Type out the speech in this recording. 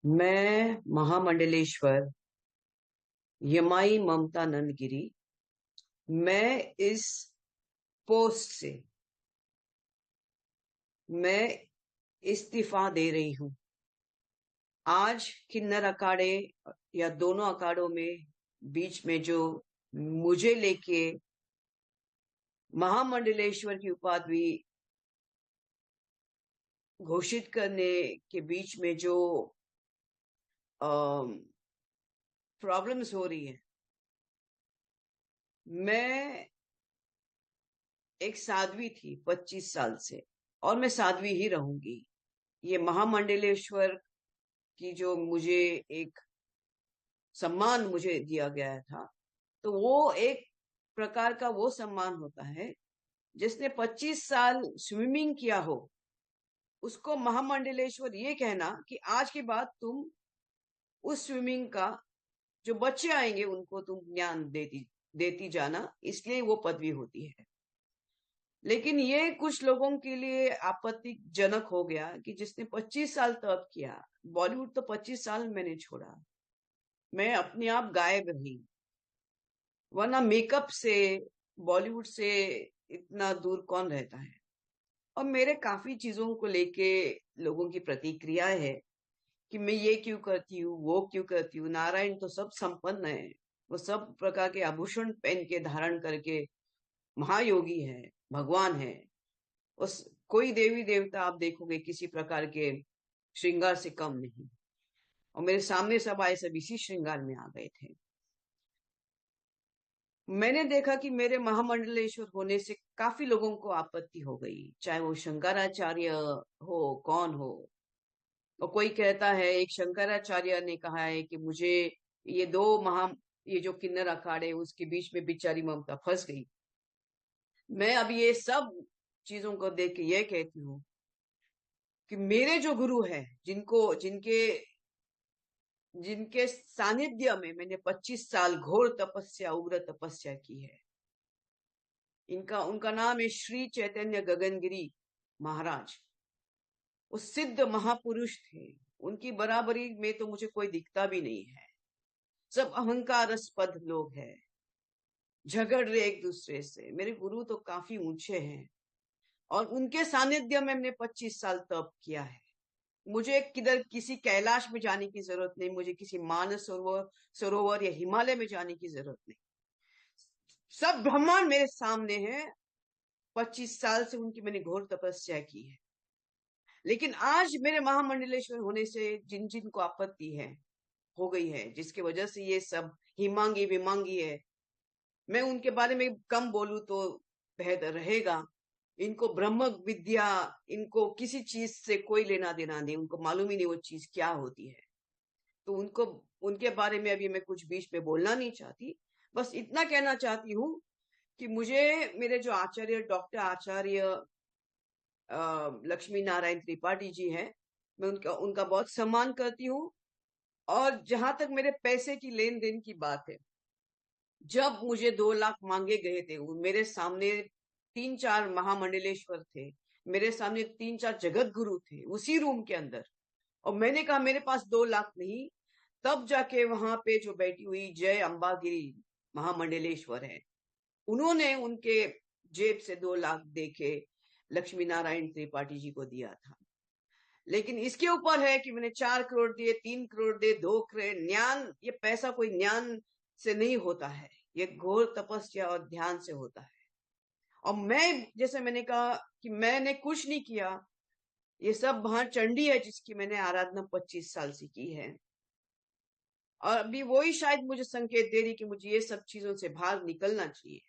मैं महामंडलेश्वर यमाई ममता नंदगिरी। मैं इस पोस्ट से मैं इस्तीफा दे रही हूं। आज किन्नर अखाड़े या दोनों अखाड़ों में बीच में जो मुझे लेके महामंडलेश्वर की उपाधि घोषित करने के बीच में जो प्रॉब्लम्स हो रही है। मैं एक साध्वी थी 25 साल से, और मैं साध्वी ही रहूंगी। ये महामंडलेश्वर की जो मुझे एक सम्मान मुझे दिया गया था, तो वो एक प्रकार का वो सम्मान होता है जिसने 25 साल स्विमिंग किया हो, उसको महामंडलेश्वर ये कहना कि आज के बाद तुम उस स्विमिंग का जो बच्चे आएंगे उनको तुम ज्ञान देती देती जाना, इसलिए वो पदवी होती है। लेकिन ये कुछ लोगों के लिए आपत्तिजनक हो गया कि जिसने 25 साल तप किया। बॉलीवुड तो 25 साल मैंने छोड़ा, मैं अपने आप गायब रही, वरना मेकअप से बॉलीवुड से इतना दूर कौन रहता है। और मेरे काफी चीजों को लेके लोगों की प्रतिक्रिया है कि मैं ये क्यों करती हूँ, वो क्यों करती हूँ। नारायण तो सब संपन्न है, वो सब प्रकार के आभूषण पहन के धारण करके महायोगी है, भगवान है। उस कोई देवी देवता आप देखोगे किसी प्रकार के श्रृंगार से कम नहीं। और मेरे सामने सब आए, सब इसी श्रृंगार में आ गए थे। मैंने देखा कि मेरे महामंडलेश्वर होने से काफी लोगों को आपत्ति हो गई, चाहे वो शंकराचार्य हो, कौन हो। और कोई कहता है, एक शंकराचार्य ने कहा है कि मुझे ये दो महा ये जो किन्नर अखाड़े उसके बीच में बेचारी ममता फंस गई। मैं अब ये सब चीजों को देख के ये कहती हूँ कि मेरे जो गुरु है, जिनको जिनके जिनके सानिध्य में मैंने 25 साल घोर तपस्या, उग्र तपस्या की है, इनका उनका नाम है श्री चैतन्य गगनगिरी महाराज। वो सिद्ध महापुरुष थे, उनकी बराबरी में तो मुझे कोई दिखता भी नहीं है। सब अहंकारस्पद लोग हैं, झगड़ रहे एक दूसरे से। मेरे गुरु तो काफी ऊंचे हैं, और उनके सानिध्य में मैंने 25 साल तप किया है। मुझे किधर किसी कैलाश में जाने की जरूरत नहीं, मुझे किसी मानस सरोवर या हिमालय में जाने की जरूरत नहीं। सब ब्रह्मांड मेरे सामने है। 25 साल से उनकी मैंने घोर तपस्या की है। लेकिन आज मेरे महामंडलेश्वर होने से जिन जिन को आपत्ति है, हो गई है, जिसकी वजह से ये सब हिमांगी विमांगी है, मैं उनके बारे में कम बोलूं तो बेहतर रहेगा। इनको ब्रह्म विद्या, इनको किसी चीज से कोई लेना देना नहीं, उनको मालूम ही नहीं वो चीज क्या होती है। तो उनको उनके बारे में अभी मैं कुछ बीच में बोलना नहीं चाहती। बस इतना कहना चाहती हूँ कि मुझे मेरे जो आचार्य, डॉक्टर आचार्य लक्ष्मी नारायण त्रिपाठी जी हैं, मैं उनका उनका बहुत सम्मान करती हूँ। और जहां तक मेरे पैसे की लेन देन की बात है, जब मुझे 2 लाख मांगे गए थे, मेरे सामने 3-4 महामंडलेश्वर थे, मेरे सामने 3-4 जगत गुरु थे उसी रूम के अंदर, और मैंने कहा मेरे पास 2 लाख नहीं। तब जाके वहां पे जो बैठी हुई जय अंबागिरी महामंडलेश्वर है, उन्होंने उनके जेब से 2 लाख देके लक्ष्मी नारायण त्रिपाठी जी को दिया था। लेकिन इसके ऊपर है कि मैंने 4 करोड़ दिए, 3 करोड़ दिए, 2 करोड़। ज्ञान, ये पैसा कोई ज्ञान से नहीं होता है, ये घोर तपस्या और ध्यान से होता है। और मैं, जैसे मैंने कहा कि मैंने कुछ नहीं किया, ये सब वहां चंडी है जिसकी मैंने आराधना 25 साल से की है। और अभी वही शायद मुझे संकेत दे रही कि मुझे ये सब चीजों से बाहर निकलना चाहिए।